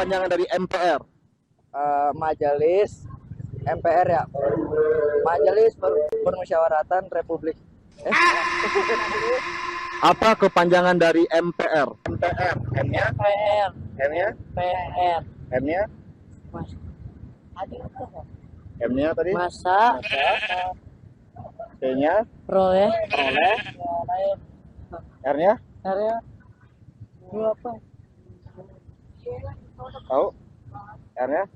kepanjangan dari MPR? Majelis MPR ya. Majelis Permusyawaratan Republik. Apa kepanjangan dari MPR? MPR. M-nya? PR. M-nya? PR. M-nya? Mas. Ada apa? M-nya tadi? Masa. P-nya? Peroleh. Oleh. Lain. R-nya? Area. Dua apa? Tahu? R-nya?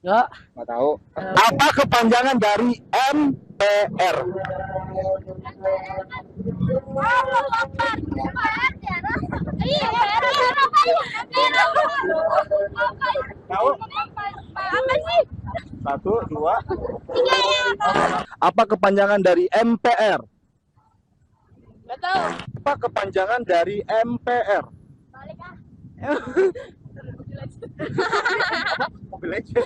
Enggak. Nggak tahu. Apa kepanjangan dari MPR? Tahu? Apa sih? 1, 2. Apa kepanjangan dari MPR? Gak tahu. Apa kepanjangan dari MPR? Balik ah. Mobil Legend.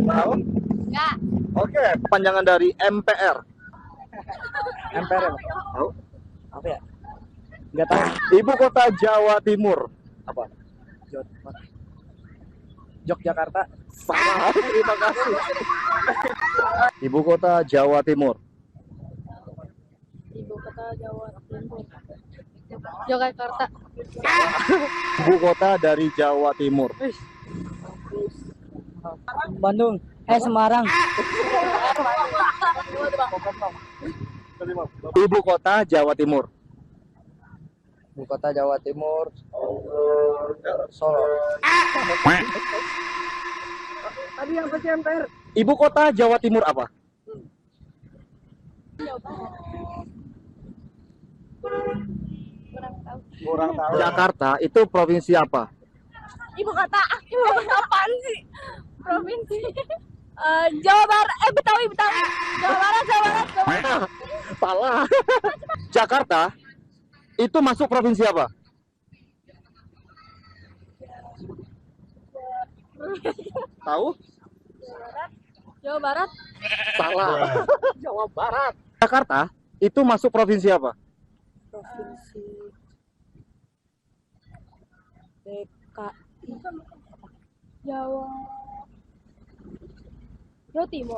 Tahu? Enggak. Oke. Kepanjangan dari MPR? MPR ya? Tahu? Apa ya? Nggak tahu. Ibu kota Jawa Timur. Apa? Yogyakarta. Salah, terima kasih. Ibu kota Jawa Timur. Ibu kota Jawa Timur. Yogyakarta. Ibu kota dari Jawa Timur. Bandung. Semarang. Ibu kota Jawa Timur. Ibu kota Jawa Timur. Solo. Tadi yang pasti MPR. Ibu kota Jawa Timur apa? Kurang tahu. Jakarta itu provinsi apa? Ibu kota. Ibu kota apaan sih? Provinsi. Jawa Barat. Betawi. Jawa Barat. Salah. Jakarta itu masuk provinsi apa? Tahu? Jawa Barat. Salah. Jawa Barat. Jakarta itu masuk provinsi apa? Provinsi DKI. Jawa. Jawa Timur.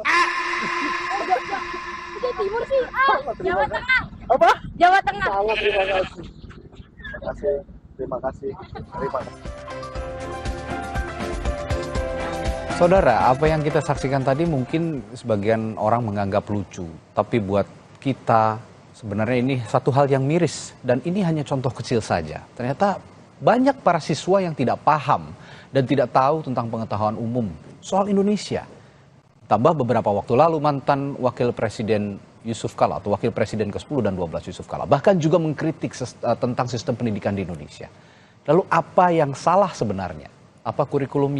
Jawa Timur sih. Jawa Tengah. Apa? Jawa Tengah. Salah, terima kasih. Terima kasih. Terima kasih. Saudara, apa yang kita saksikan tadi mungkin sebagian orang menganggap lucu, tapi buat kita sebenarnya ini satu hal yang miris dan ini hanya contoh kecil saja. Ternyata banyak para siswa yang tidak paham dan tidak tahu tentang pengetahuan umum soal Indonesia. Tambah beberapa waktu lalu mantan Wakil Presiden Yusuf Kala atau Wakil Presiden ke-10 dan 12 Yusuf Kala bahkan juga mengkritik tentang sistem pendidikan di Indonesia. Lalu apa yang salah sebenarnya? Apa kurikulum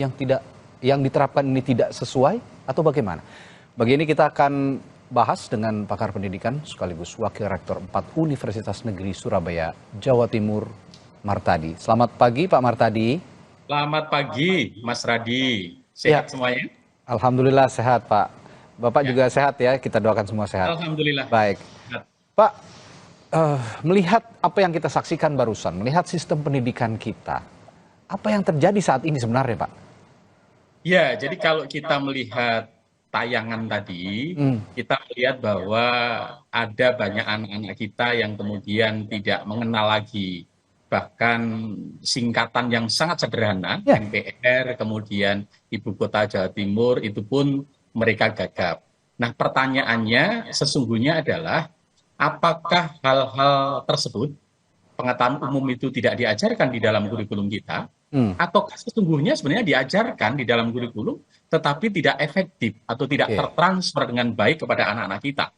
yang diterapkan ini tidak sesuai atau bagaimana? Bagi ini kita akan bahas dengan pakar pendidikan sekaligus Wakil Rektor 4 Universitas Negeri Surabaya, Jawa Timur, Martadi. Selamat pagi Pak Martadi. Selamat pagi Mas Radi. Sehat semuanya? Alhamdulillah sehat Pak. Bapak juga sehat ya, kita doakan semua sehat. Alhamdulillah. Baik. Sehat. Pak, melihat apa yang kita saksikan barusan, melihat sistem pendidikan kita, apa yang terjadi saat ini sebenarnya Pak? Ya, jadi kalau kita melihat tayangan tadi, kita melihat bahwa ada banyak anak-anak kita yang kemudian tidak mengenal lagi bahkan singkatan yang sangat sederhana, MPR, kemudian Ibu Kota Jawa Timur, itu pun mereka gagap. Nah, pertanyaannya sesungguhnya adalah apakah hal-hal tersebut, pengetahuan umum itu tidak diajarkan di dalam kurikulum kita, atau sesungguhnya sebenarnya diajarkan di dalam kurikulum tetapi tidak efektif atau tidak tertransfer dengan baik kepada anak-anak kita.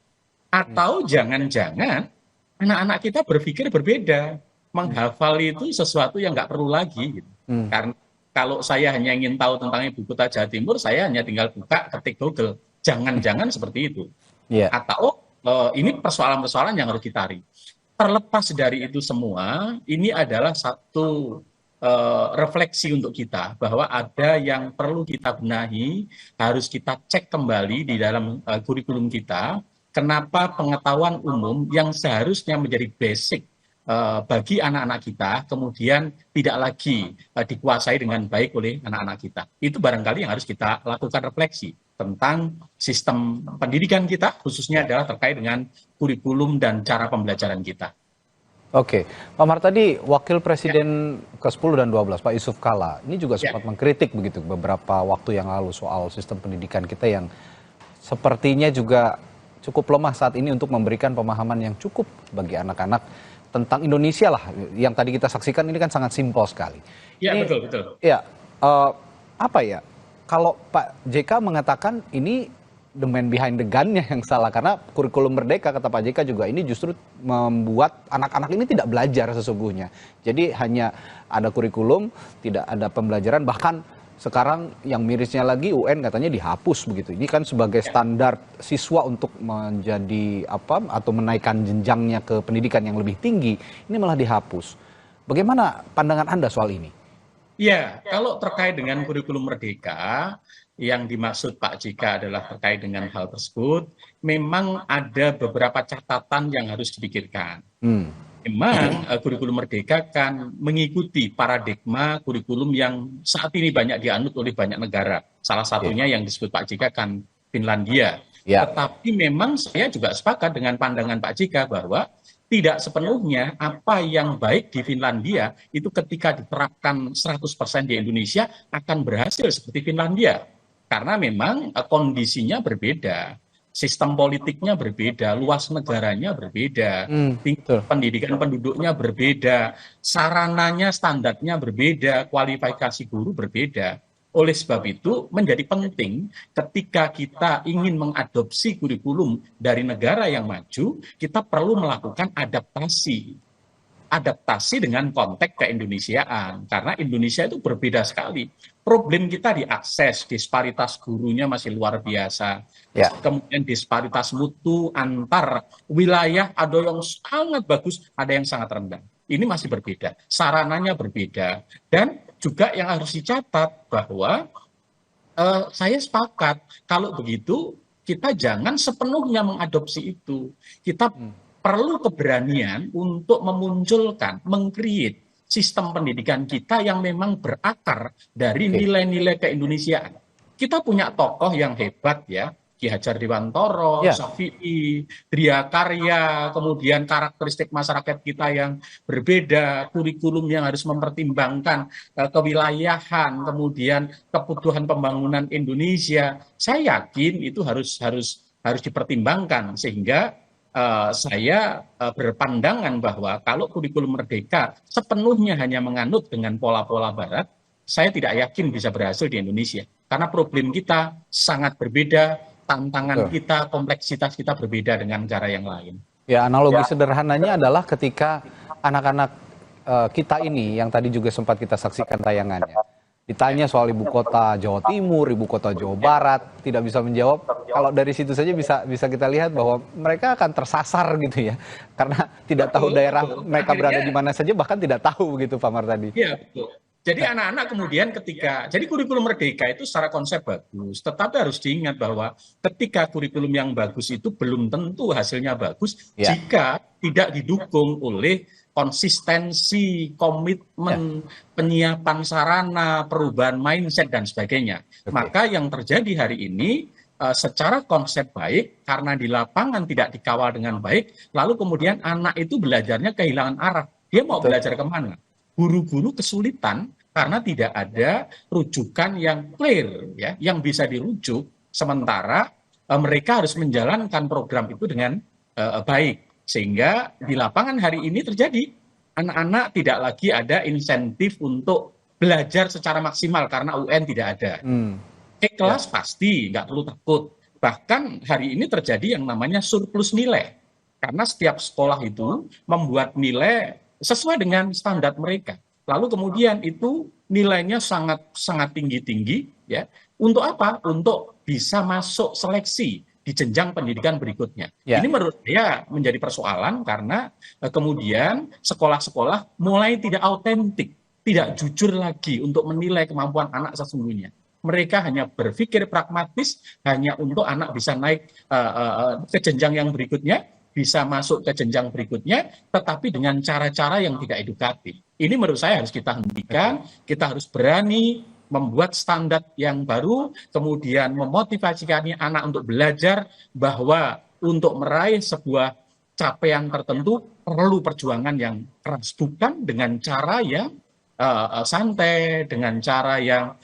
Atau jangan-jangan anak-anak kita berpikir berbeda, menghafal itu sesuatu yang nggak perlu lagi. Gitu. Karena kalau saya hanya ingin tahu tentang Ibu Kota Jawa Timur, saya hanya tinggal buka, ketik Google. Jangan-jangan seperti itu. Atau ini persoalan-persoalan yang harus ditarik. Terlepas dari itu semua, ini adalah satu refleksi untuk kita bahwa ada yang perlu kita benahi, harus kita cek kembali di dalam kurikulum kita, kenapa pengetahuan umum yang seharusnya menjadi basic bagi anak-anak kita kemudian tidak lagi dikuasai dengan baik oleh anak-anak kita. Itu barangkali yang harus kita lakukan refleksi tentang sistem pendidikan kita, khususnya adalah terkait dengan kurikulum dan cara pembelajaran kita. Oke, Pak Mar, tadi Wakil Presiden ke-10 dan 12, Pak Yusuf Kala, ini juga sempat mengkritik begitu beberapa waktu yang lalu soal sistem pendidikan kita yang sepertinya juga cukup lemah saat ini untuk memberikan pemahaman yang cukup bagi anak-anak tentang Indonesia lah. Yang tadi kita saksikan ini kan sangat simpel sekali. Iya, betul. Ya, apa ya, kalau Pak JK mengatakan ini the man behind the gun-nya yang salah, karena kurikulum merdeka, kata Pak JK juga, ini justru membuat anak-anak ini tidak belajar sesungguhnya. Jadi hanya ada kurikulum, tidak ada pembelajaran, bahkan sekarang yang mirisnya lagi UN katanya dihapus begitu. Ini kan sebagai standar siswa untuk menjadi apa atau menaikkan jenjangnya ke pendidikan yang lebih tinggi, ini malah dihapus. Bagaimana pandangan Anda soal ini? Ya, kalau terkait dengan kurikulum merdeka, yang dimaksud Pak JK adalah terkait dengan hal tersebut, memang ada beberapa catatan yang harus dipikirkan. Memang kurikulum merdeka kan mengikuti paradigma kurikulum yang saat ini banyak dianut oleh banyak negara. Salah satunya yang disebut Pak JK kan Finlandia. Tetapi memang saya juga sepakat dengan pandangan Pak JK bahwa tidak sepenuhnya apa yang baik di Finlandia itu ketika diterapkan 100% di Indonesia akan berhasil seperti Finlandia. Karena memang kondisinya berbeda, sistem politiknya berbeda, luas negaranya berbeda, tingkat pendidikan penduduknya berbeda, sarananya, standarnya berbeda, kualifikasi guru berbeda. Oleh sebab itu menjadi penting ketika kita ingin mengadopsi kurikulum dari negara yang maju, kita perlu melakukan adaptasi dengan konteks keindonesiaan, karena Indonesia itu berbeda sekali. Problem kita di akses, disparitas gurunya masih luar biasa. Kemudian disparitas mutu antar wilayah, ada yang sangat bagus, ada yang sangat rendah. Ini masih berbeda, sarananya berbeda. Dan juga yang harus dicatat bahwa saya sepakat kalau begitu kita jangan sepenuhnya mengadopsi itu. Kita perlu keberanian untuk memunculkan, meng-create sistem pendidikan kita yang memang berakar dari nilai-nilai keindonesiaan. Kita punya tokoh yang hebat ya, Ki Hajar Dewantoro, Syafi'i, Dria Karya, kemudian karakteristik masyarakat kita yang berbeda, kurikulum yang harus mempertimbangkan kewilayahan, kemudian kebutuhan pembangunan Indonesia. Saya yakin itu harus dipertimbangkan, sehingga saya berpandangan bahwa kalau kurikulum merdeka sepenuhnya hanya menganut dengan pola-pola barat, saya tidak yakin bisa berhasil di Indonesia. Karena problem kita sangat berbeda, tantangan kita, kompleksitas kita berbeda dengan negara yang lain. Ya, analogi sederhananya adalah ketika anak-anak kita ini, yang tadi juga sempat kita saksikan tayangannya, ditanya soal ibu kota Jawa Timur, ibu kota Jawa Barat, tidak bisa menjawab. Kalau dari situ saja bisa kita lihat bahwa mereka akan tersasar gitu ya, karena tidak tahu daerah mereka berada di mana saja, bahkan tidak tahu begitu Pak Mar tadi. Iya, betul. Jadi anak-anak kemudian jadi kurikulum merdeka itu secara konsep bagus, tetapi harus diingat bahwa ketika kurikulum yang bagus itu belum tentu hasilnya bagus jika tidak didukung oleh konsistensi, komitmen, penyiapan sarana, perubahan mindset, dan sebagainya. Maka yang terjadi hari ini secara konsep baik, karena di lapangan tidak dikawal dengan baik, lalu kemudian anak itu belajarnya kehilangan arah. Dia mau belajar kemana? Guru-guru kesulitan karena tidak ada rujukan yang clear, ya, yang bisa dirujuk, sementara mereka harus menjalankan program itu dengan baik. Sehingga di lapangan hari ini terjadi, anak-anak tidak lagi ada insentif untuk belajar secara maksimal karena UN tidak ada. Kelas pasti, nggak perlu takut. Bahkan hari ini terjadi yang namanya surplus nilai. Karena setiap sekolah itu membuat nilai sesuai dengan standar mereka. Lalu kemudian itu nilainya sangat tinggi-tinggi, ya. Untuk apa? Untuk bisa masuk seleksi di jenjang pendidikan berikutnya. Ini menurut saya menjadi persoalan karena kemudian sekolah-sekolah mulai tidak autentik, tidak jujur lagi untuk menilai kemampuan anak sesungguhnya. Mereka hanya berpikir pragmatis, hanya untuk anak bisa naik ke jenjang yang berikutnya, bisa masuk ke jenjang berikutnya, tetapi dengan cara-cara yang tidak edukatif. Ini menurut saya harus kita hentikan, kita harus berani membuat standar yang baru, kemudian memotivasi anak untuk belajar bahwa untuk meraih sebuah capaian tertentu perlu perjuangan yang keras, bukan dengan cara yang santai, dengan cara yang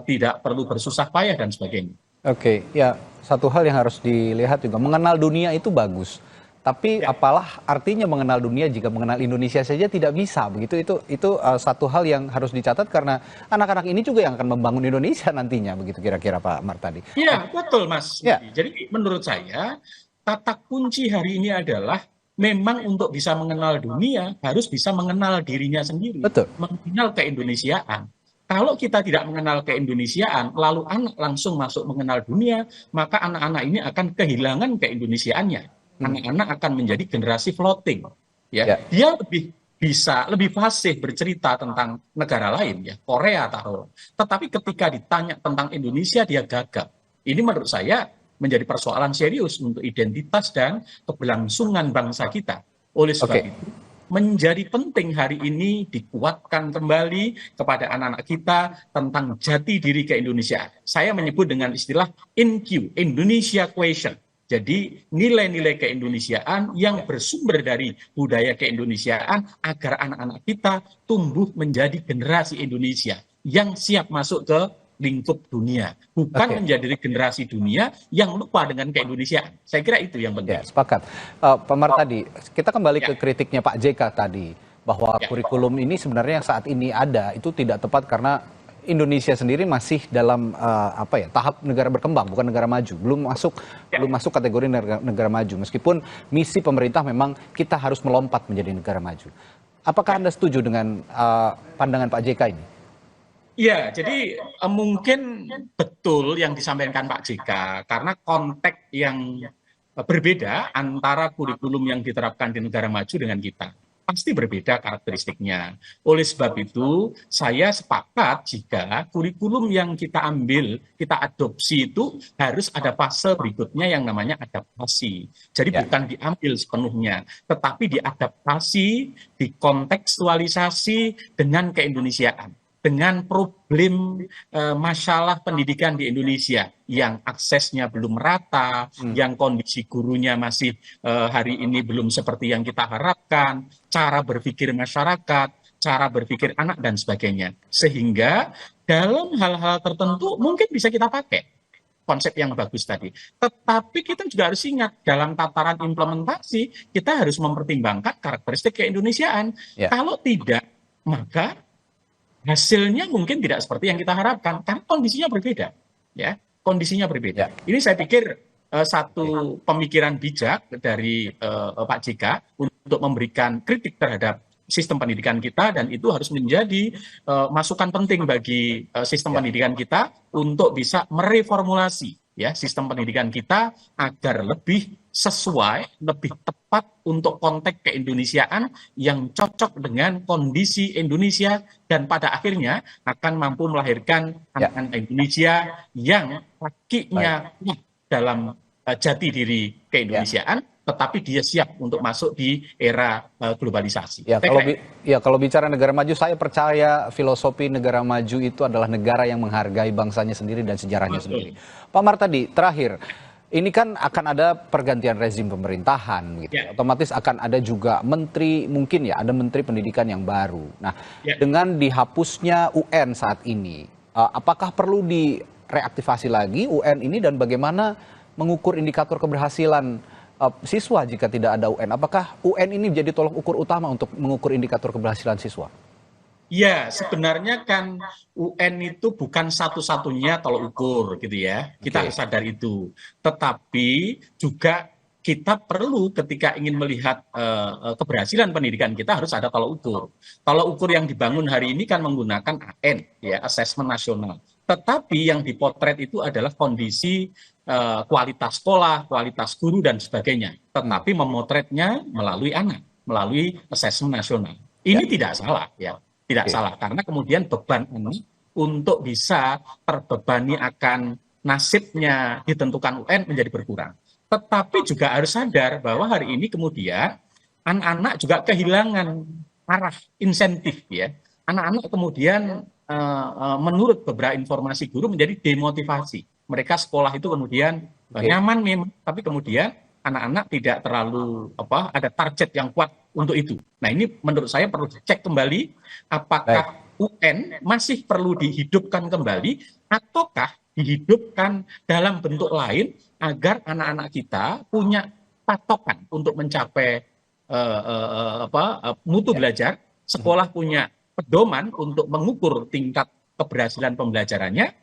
tidak perlu bersusah payah dan sebagainya. Oke, ya satu hal yang harus dilihat juga, mengenal dunia itu bagus. Tapi apalah artinya mengenal dunia jika mengenal Indonesia saja tidak bisa begitu? Itu satu hal yang harus dicatat karena anak-anak ini juga yang akan membangun Indonesia nantinya begitu kira-kira Pak Martadi. Iya betul Mas. Ya. Jadi menurut saya kata kunci hari ini adalah memang untuk bisa mengenal dunia harus bisa mengenal dirinya sendiri. Betul. Mengenal keindonesiaan. Kalau kita tidak mengenal keindonesiaan, lalu anak langsung masuk mengenal dunia, maka anak-anak ini akan kehilangan keindonesiaannya. Anak-anak akan menjadi generasi floating, ya. Dia lebih fasih bercerita tentang negara lain, ya, Korea taruh. Tetapi ketika ditanya tentang Indonesia dia gagap. Ini menurut saya menjadi persoalan serius untuk identitas dan keberlangsungan bangsa kita. Oleh sebab itu menjadi penting hari ini dikuatkan kembali kepada anak-anak kita tentang jati diri keindonesiaan. Saya menyebut dengan istilah InQ, Indonesia Question. Jadi nilai-nilai keindonesiaan yang bersumber dari budaya keindonesiaan agar anak-anak kita tumbuh menjadi generasi Indonesia yang siap masuk ke lingkup dunia. Bukan menjadi generasi dunia yang lupa dengan keindonesiaan. Saya kira itu yang penting. Ya, sepakat. Pak Martadi, kita kembali ke kritiknya Pak JK tadi. Bahwa kurikulum ini sebenarnya yang saat ini ada itu tidak tepat karena Indonesia sendiri masih dalam tahap negara berkembang, bukan negara maju, belum masuk kategori negara maju. Meskipun misi pemerintah memang kita harus melompat menjadi negara maju. Apakah Anda setuju dengan pandangan Pak JK ini? Iya, jadi mungkin betul yang disampaikan Pak JK karena konteks yang berbeda antara kurikulum yang diterapkan di negara maju dengan kita. Pasti berbeda karakteristiknya. Oleh sebab itu, saya sepakat jika kurikulum yang kita ambil, kita adopsi itu harus ada fase berikutnya yang namanya adaptasi. Jadi bukan diambil sepenuhnya, tetapi diadaptasi, dikontekstualisasi dengan keindonesiaan. Dengan problem masalah pendidikan di Indonesia yang aksesnya belum merata, yang kondisi gurunya masih hari ini belum seperti yang kita harapkan, cara berpikir masyarakat, cara berpikir anak dan sebagainya. Sehingga dalam hal-hal tertentu mungkin bisa kita pakai konsep yang bagus tadi. Tetapi kita juga harus ingat dalam tataran implementasi kita harus mempertimbangkan karakteristik keindonesiaan. Kalau tidak, maka hasilnya mungkin tidak seperti yang kita harapkan karena kondisinya berbeda, ya, kondisinya berbeda. Ini saya pikir satu pemikiran bijak dari Pak JK untuk memberikan kritik terhadap sistem pendidikan kita dan itu harus menjadi masukan penting bagi sistem pendidikan kita untuk bisa mereformulasi sistem pendidikan kita agar lebih sesuai, lebih tepat untuk konteks keindonesiaan yang cocok dengan kondisi Indonesia dan pada akhirnya akan mampu melahirkan anak-anak Indonesia yang kakinya dalam jati diri keindonesiaan, tetapi dia siap untuk masuk di era globalisasi. Kalau bicara negara maju, saya percaya filosofi negara maju itu adalah negara yang menghargai bangsanya sendiri dan sejarahnya sendiri. Pak Martadi, terakhir. Ini kan akan ada pergantian rezim pemerintahan, gitu. Otomatis akan ada juga menteri, mungkin ada menteri pendidikan yang baru. Nah, dengan dihapusnya UN saat ini, apakah perlu direaktivasi lagi UN ini dan bagaimana mengukur indikator keberhasilan siswa jika tidak ada UN? Apakah UN ini menjadi tolok ukur utama untuk mengukur indikator keberhasilan siswa? Ya, sebenarnya kan UN itu bukan satu-satunya tolok ukur gitu ya. Kita harus sadar itu. Tetapi juga kita perlu ketika ingin melihat keberhasilan pendidikan kita harus ada tolok ukur. Tolok ukur yang dibangun hari ini kan menggunakan AN, Asesmen Nasional. Tetapi yang dipotret itu adalah kondisi kualitas sekolah, kualitas guru dan sebagainya. Tetapi memotretnya melalui anak, melalui Asesmen Nasional. Ini tidak salah ya. Tidak salah, karena kemudian beban ini untuk bisa terbebani akan nasibnya ditentukan UN menjadi berkurang. tetapi juga harus sadar bahwa hari ini kemudian anak-anak juga kehilangan arah insentif ya. Anak-anak kemudian menurut beberapa informasi guru menjadi demotivasi. Mereka sekolah itu kemudian nyaman memang, tapi kemudian anak-anak tidak terlalu ada target yang kuat untuk itu. Nah ini menurut saya perlu cek kembali apakah UN masih perlu dihidupkan kembali ataukah dihidupkan dalam bentuk lain agar anak-anak kita punya patokan untuk mencapai mutu belajar, sekolah punya pedoman untuk mengukur tingkat keberhasilan pembelajarannya.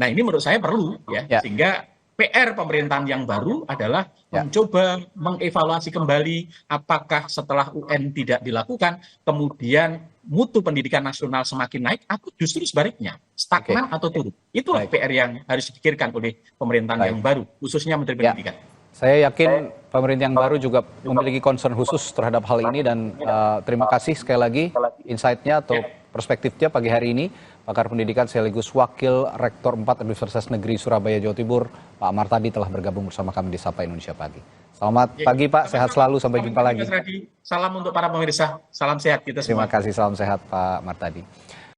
Nah ini menurut saya perlu ya. Sehingga PR pemerintahan yang baru adalah mencoba mengevaluasi kembali apakah setelah UN tidak dilakukan, kemudian mutu pendidikan nasional semakin naik atau justru sebaliknya, stagnan atau turun. Itulah PR yang harus dipikirkan oleh pemerintahan yang baru, khususnya Menteri Pendidikan. Saya yakin pemerintah yang baru juga memiliki concern khusus terhadap hal ini dan terima kasih sekali lagi insight-nya atau perspektifnya pagi hari ini. Pakar Pendidikan sekaligus Wakil Rektor 4 Universitas Negeri Surabaya, Jawa Timur, Pak Martadi telah bergabung bersama kami di Sapa Indonesia Pagi. Selamat pagi Pak, sehat selalu, sampai jumpa lagi. Salam untuk para pemirsa, salam sehat kita semua. Terima kasih, salam sehat Pak Martadi.